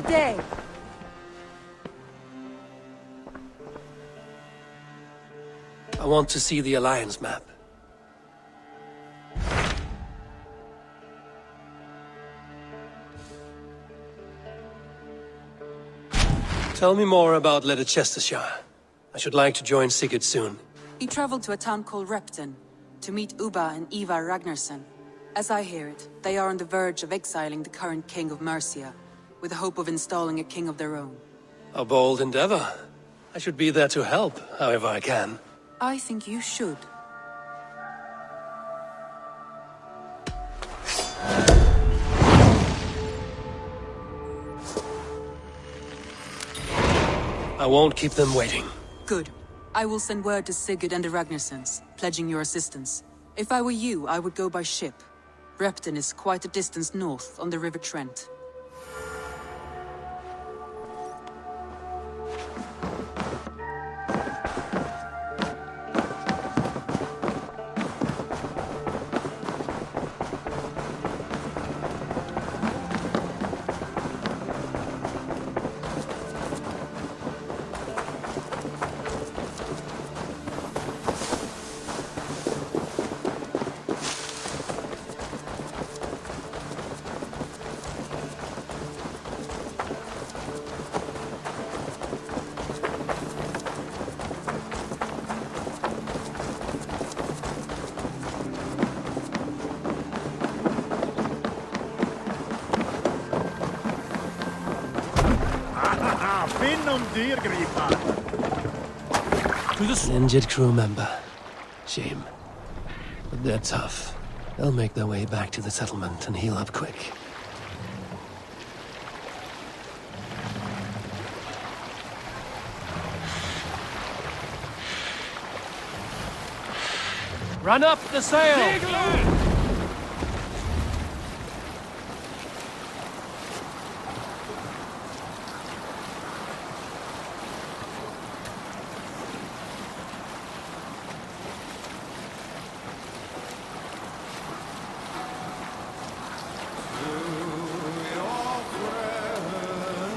Good day. I want to see the Alliance map. Tell me more about Leicestershire. I should like to join Sigurd soon. He traveled to a town called Repton to meet Ubba and Ivar Ragnarsson. As I hear it, they are on the verge of exiling the current king of Mercia, with the hope of installing a king of their own. A bold endeavor. I should be there to help, however I can. I think you should. I won't keep them waiting. Good. I will send word to Sigurd and the Ragnarssons, pledging your assistance. If I were you, I would go by ship. Repton is quite a distance north on the River Trent. To the injured crew member. Shame. But they're tough. They'll make their way back to the settlement and heal up quick. Run up the sail!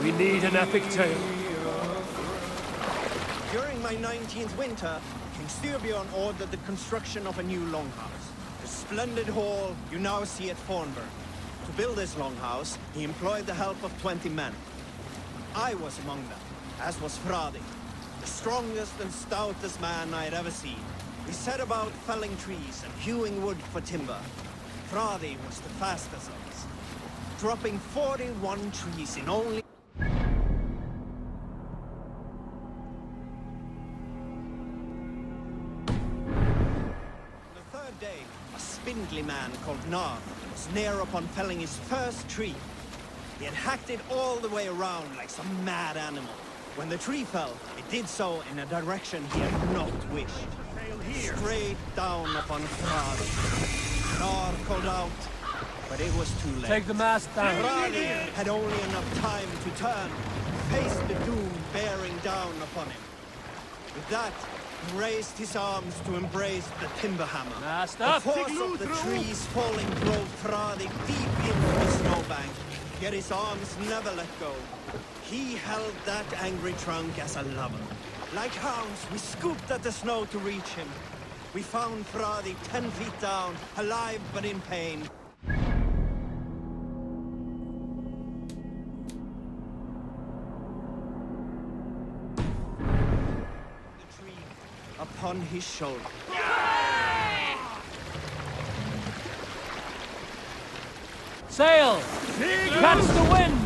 We need an epic tale. During my 19th winter, King Styrbjorn ordered the construction of a new longhouse. The splendid hall you now see at Fornburg. To build this longhouse, he employed the help of 20 men. I was among them, as was Fradi, the strongest and stoutest man I had ever seen. We set about felling trees and hewing wood for timber. Fradi was the fastest of us, dropping 41 trees in only... day, a spindly man called Gnar was near upon felling his first tree. He had hacked it all the way around like some mad animal. When the tree fell, it did so in a direction he had not wished. Straight down upon Fradi. Gnar called out, but it was too late. Take the mast down. Fradi had only enough time to turn, face the doom bearing down upon him. With that, he raised his arms to embrace the timber hammer. The force of the trees falling drove Fradi deep into the snowbank, yet his arms never let go. He held that angry trunk as a lover. Like hounds, we scooped at the snow to reach him. We found Fradi 10 feet down, alive but in pain. Upon his shoulder. Sail! Catch the wind!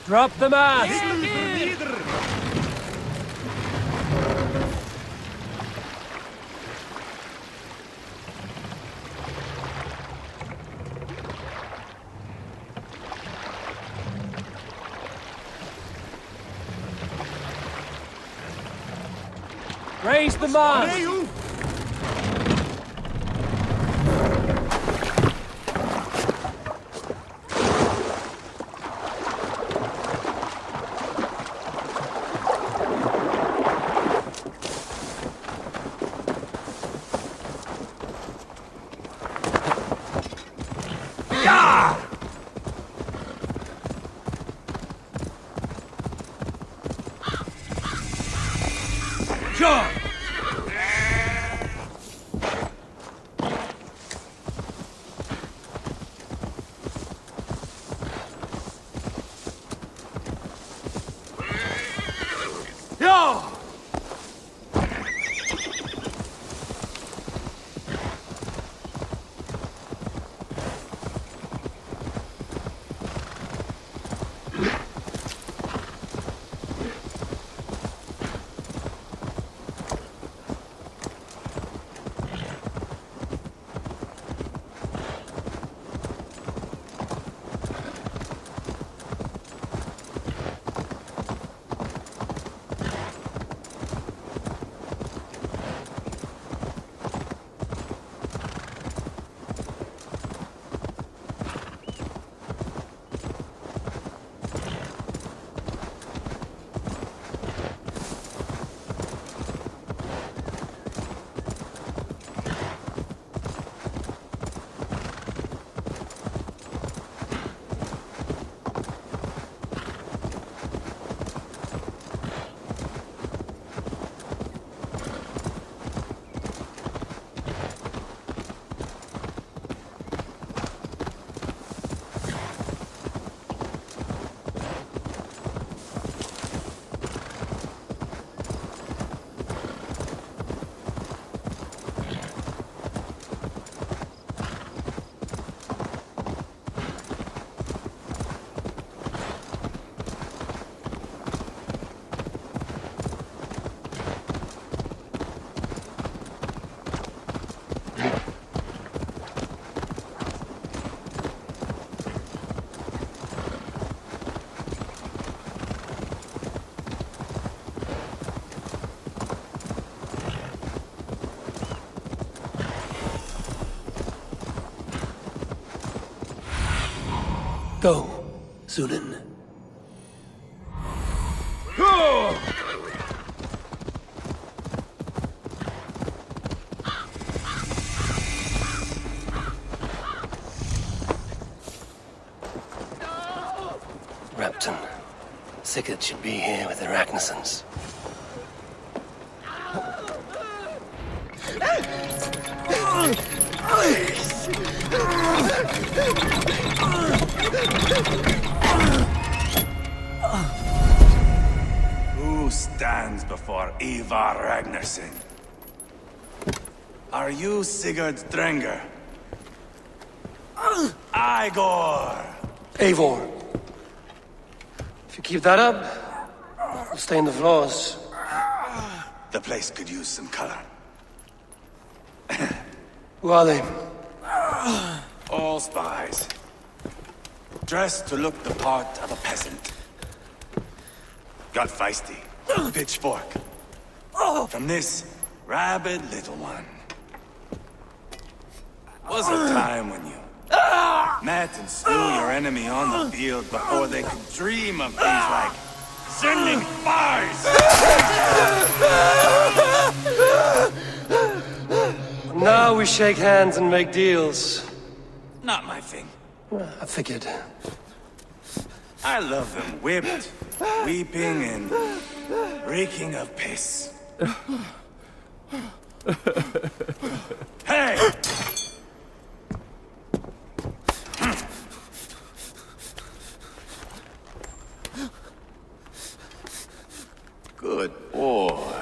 Drop the mask! Raise the mask! Go, Sunan. Repton. Sigurd should be here with the Ragnarsons. Who stands before Ivar Ragnarsson? Are you Sigurd Drenger? Igor! Eivor. If you keep that up, you'll stay in the floors. The place could use some color. Who are they? All spies. Dressed to look the part of a peasant. Got feisty. Pitchfork. From this rabid little one. Was a time when you met and slew your enemy on the field before they could dream of things like sending spies! Now we shake hands and make deals. Not my thing. I figured. I love them whipped, weeping, and reeking of piss. Hey! Good boy.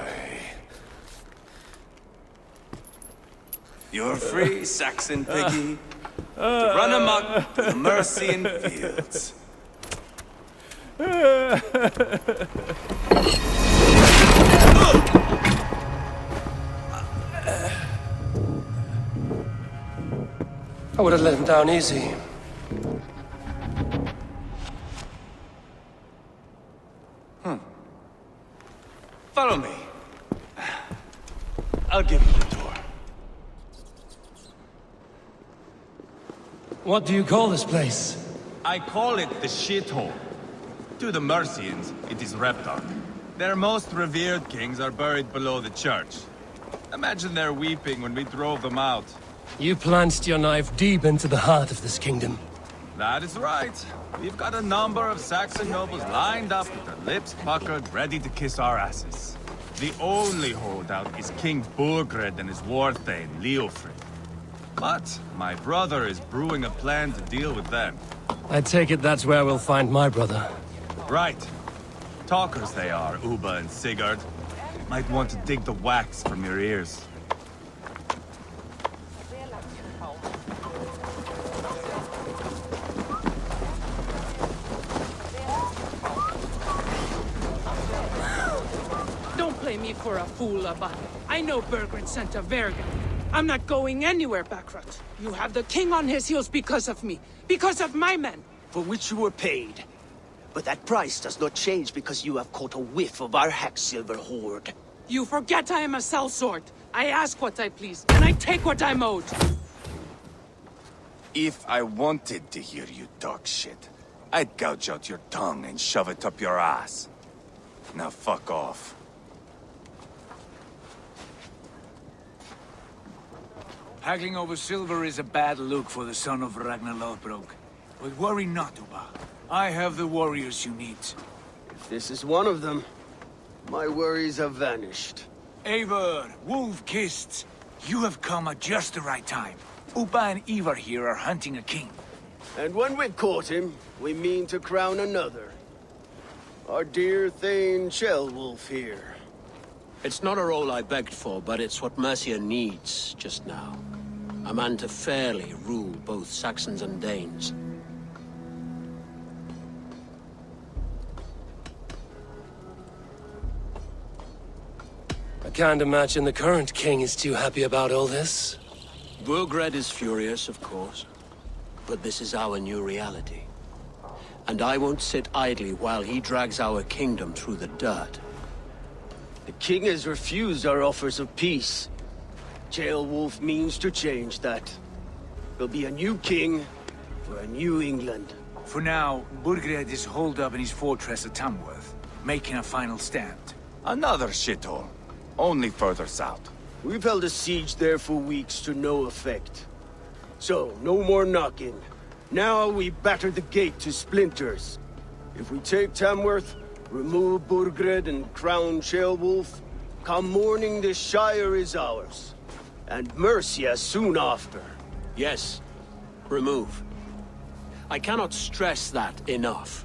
You're free, Saxon piggy, to run amok the Mercian fields. I would have let him down easy. Follow me. I'll give you the tour. What do you call this place? I call it the shithole. To the Mercians, it is Reptar. Their most revered kings are buried below the church. Imagine their weeping when we drove them out. You plunged your knife deep into the heart of this kingdom. That is right. We've got a number of Saxon nobles lined up with their lips puckered, ready to kiss our asses. The only holdout is King Burgred and his war thane, Leofrid. But my brother is brewing a plan to deal with them. I take it that's where we'll find my brother. Right. Talkers they are, Uba and Sigurd. Might want to dig the wax from your ears. Don't play me for a fool, Abba. I know Bergred sent a Vergen. I'm not going anywhere, Backrot. You have the king on his heels because of me. Because of my men. For which you were paid. But that price does not change because you have caught a whiff of our Hacksilver hoard. You forget I am a sellsword. I ask what I please, and I take what I'm owed. If I wanted to hear you talk shit, I'd gouge out your tongue and shove it up your ass. Now fuck off. Haggling over silver is a bad look for the son of Ragnar Lothbrok. But worry not, Uba. I have the warriors you need. If this is one of them, my worries have vanished. Eivor, Wolf-Kissed, you have come at just the right time. Uba and Ivar here are hunting a king. And when we've caught him, we mean to crown another. Our dear Thane Ceolwulf here. It's not a role I begged for, but it's what Mercia needs just now. A man to fairly rule both Saxons and Danes. I can't imagine the current king is too happy about all this. Burgred is furious, of course. But this is our new reality. And I won't sit idly while he drags our kingdom through the dirt. The king has refused our offers of peace. Ceolwulf means to change that. There'll be a new king for a new England. For now, Burgred is holed up in his fortress at Tamworth, making a final stand. Another shithole. Only further south. We've held a siege there for weeks to no effect. So, no more knocking. Now we batter the gate to splinters. If we take Tamworth, remove Burgred and crown Ceolwulf, come morning the Shire is ours. And Mercia soon after. Yes, remove. I cannot stress that enough.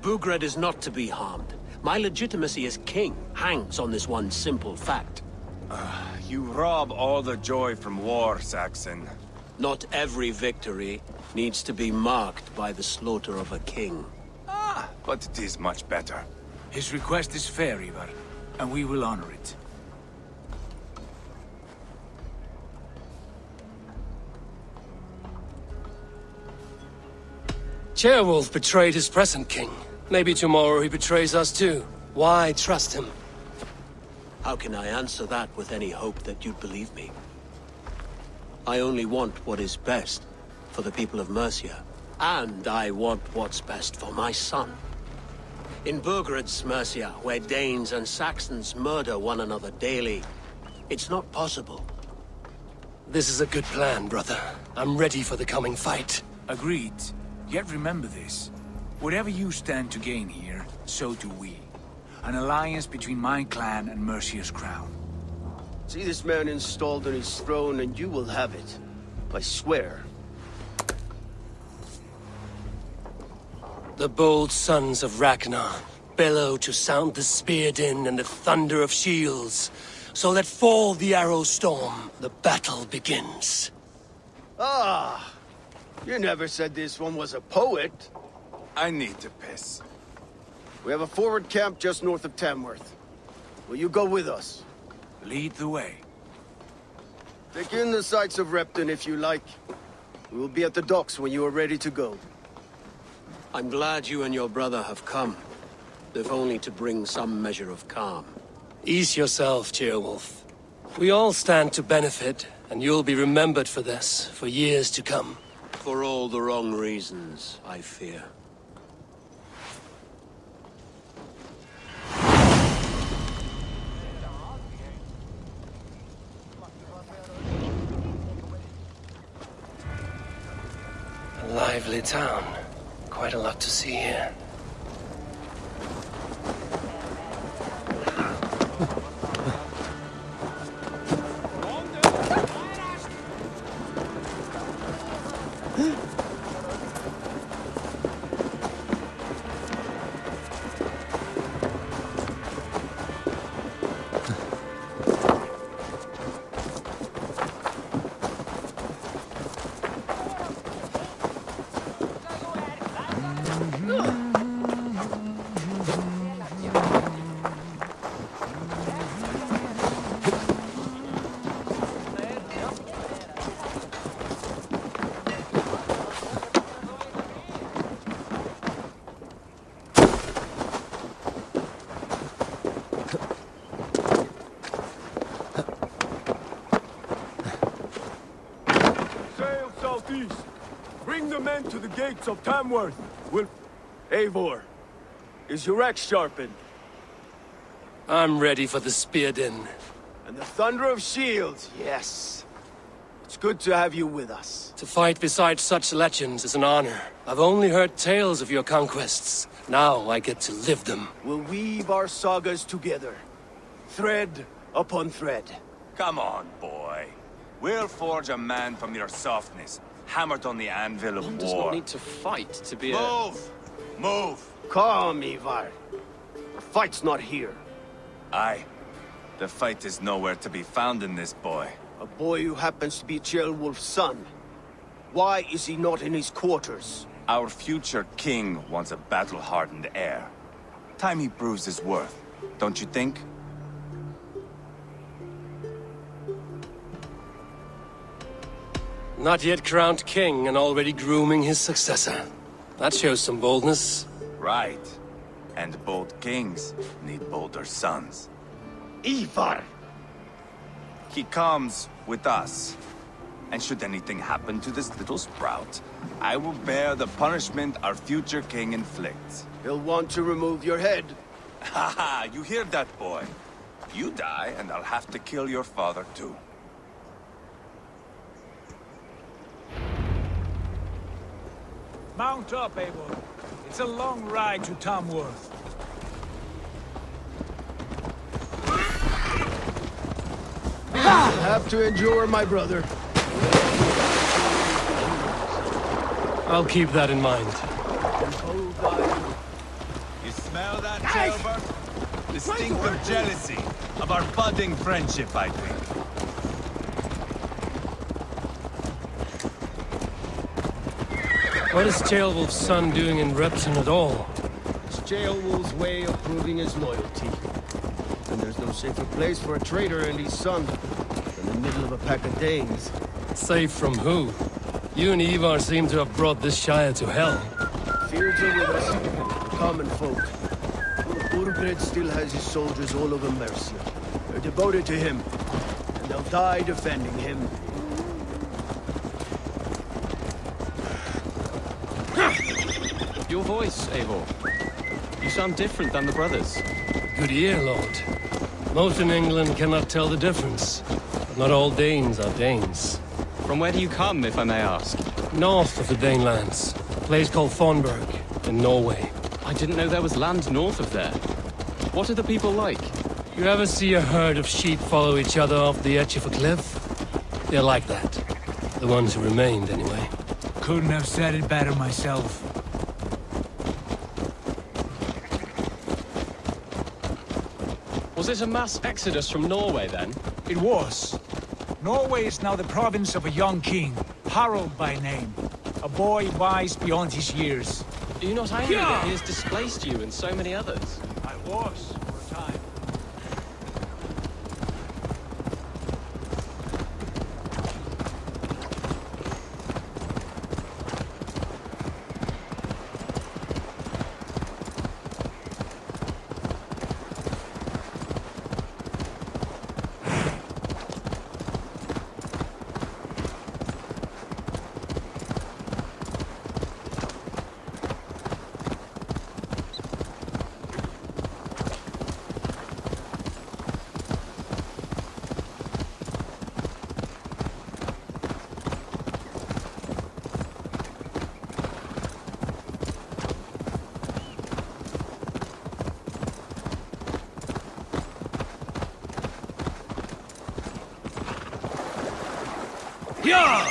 Burgred is not to be harmed. My legitimacy as king hangs on this one simple fact. You rob all the joy from war, Saxon. Not every victory needs to be marked by the slaughter of a king. But it is much better. His request is fair, Ivar, and we will honor it. Ceolwulf betrayed his present king. Maybe tomorrow he betrays us too. Why trust him? How can I answer that with any hope that you'd believe me? I only want what is best for the people of Mercia. And I want what's best for my son. In Burgred's Mercia, where Danes and Saxons murder one another daily, it's not possible. This is a good plan, brother. I'm ready for the coming fight. Agreed. Yet remember this. Whatever you stand to gain here, so do we. An alliance between my clan and Mercia's crown. See this man installed on his throne and you will have it. I swear. The bold sons of Ragnar bellow to sound the spear din and the thunder of shields. So let fall the arrow storm. The battle begins. Ah! You never said this one was a poet. I need to piss. We have a forward camp just north of Tamworth. Will you go with us? Lead the way. Take in the sights of Repton if you like. We will be at the docks when you are ready to go. I'm glad you and your brother have come, if only to bring some measure of calm. Ease yourself, Ceolwulf. We all stand to benefit, and you'll be remembered for this, for years to come. For all the wrong reasons, I fear. A lively town. Quite a lot to see here. Sail southeast. Bring the men to the gates of Tamworth. Eivor, is your axe sharpened? I'm ready for the spear din. And the thunder of shields, yes. It's good to have you with us. To fight beside such legends is an honor. I've only heard tales of your conquests. Now I get to live them. We'll weave our sagas together. Thread upon thread. Come on, boy. We'll forge a man from your softness, hammered on the anvil of One war. does not need to fight to be Move! Move! Calm, Ivar. The fight's not here. Aye. The fight is nowhere to be found in this boy. A boy who happens to be Ceolwulf's son. Why is he not in his quarters? Our future king wants a battle-hardened heir. Time he proves his worth, don't you think? Not yet crowned king and already grooming his successor. That shows some boldness. Right. And bold kings need bolder sons. Ivar! He comes with us. And should anything happen to this little sprout, I will bear the punishment our future king inflicts. He'll want to remove your head. Haha, you hear that, boy? You die, and I'll have to kill your father, too. Mount up, Eivor. It's a long ride to Tamworth. Have to endure, my brother. I'll keep that in mind. You smell that, Ceolbert? The stink of jealousy, of our budding friendship, I think. What is Ceolwulf's son doing in Repton at all? It's Ceolwulf's way of proving his loyalty. And there's no safer place for a traitor and his son than the middle of a pack of Danes. Safe from who? You and Ivar seem to have brought this Shire to hell. Fears are with us, common folk. Burgred still has his soldiers all over Mercia. They're devoted to him, and they'll die defending him. Your voice, Eivor. You sound different than the brothers. Good ear, Lord. Most in England cannot tell the difference. But not all Danes are Danes. From where do you come, if I may ask? North of the Danelands. A place called Thornburg, in Norway. I didn't know there was land north of there. What are the people like? You ever see a herd of sheep follow each other off the edge of a cliff? They're like that. The ones who remained, anyway. Couldn't have said it better myself. Was it a mass exodus from Norway, then? It was. Norway is now the province of a young king, Harald by name. A boy wise beyond his years. Are you not angry that he has displaced you and so many others? I was, for a time. Yeah!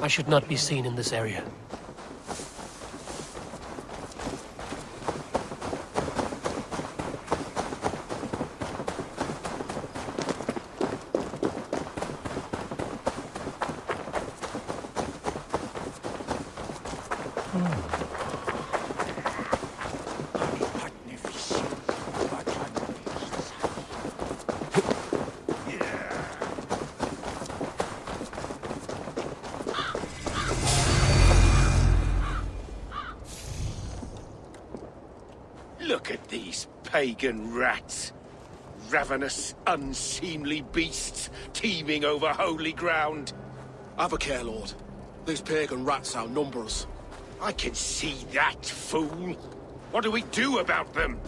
I should not be seen in this area. Look at these pagan rats. Ravenous, unseemly beasts teeming over holy ground. Have a care, Lord. These pagan rats outnumber us. I can see that, fool. What do we do about them?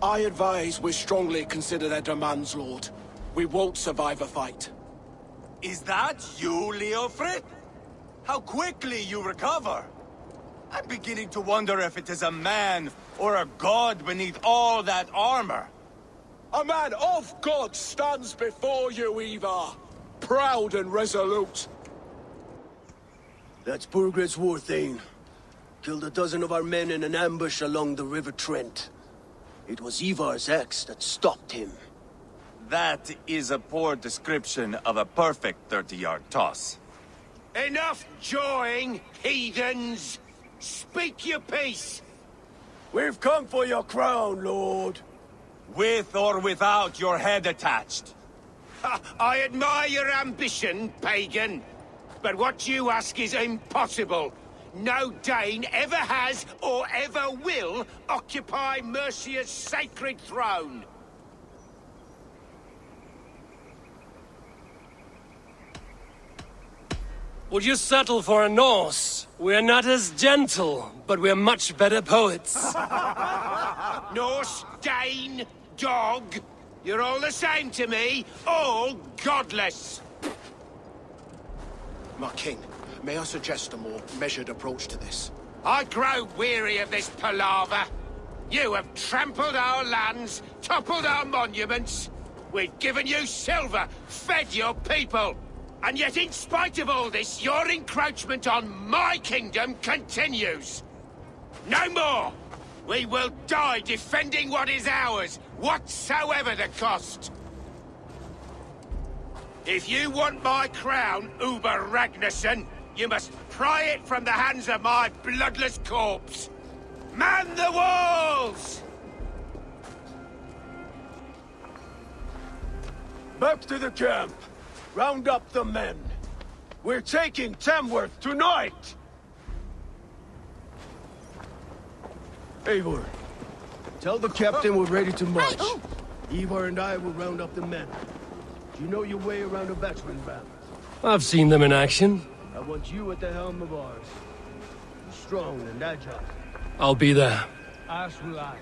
I advise we strongly consider their demands, Lord. We won't survive a fight. Is that you, Leofrid? How quickly you recover! I'm beginning to wonder if it is a man or a god beneath all that armor. A man of God stands before you, Ivar. Proud and resolute. That's Burgred's Warthane. Killed a dozen of our men in an ambush along the River Trent. It was Ivar's axe that stopped him. That is a poor description of a perfect 30-yard toss. Enough jawing, heathens! Speak your piece! We've come for your crown, Lord. With or without your head attached. I admire your ambition, pagan. But what you ask is impossible. No Dane ever has or ever will occupy Mercia's sacred throne. Would you settle for a Norse? We're not as gentle, but we're much better poets. Norse, Dane, dog. You're all the same to me. All godless. My king, may I suggest a more measured approach to this? I grow weary of this palaver. You have trampled our lands, toppled our monuments. We've given you silver, fed your people. And yet, in spite of all this, your encroachment on my kingdom continues. No more! We will die defending what is ours, whatsoever the cost. If you want my crown, Uber Ragnarsson, you must pry it from the hands of my bloodless corpse. Man the walls! Back to the camp. Round up the men. We're taking Tamworth tonight! Eivor, Tell the captain we're ready to march. Ivar and I will round up the men. Do you know your way around a veteran band? I've seen them in action. I want you at the helm of ours. You're strong and agile. I'll be there. As will I.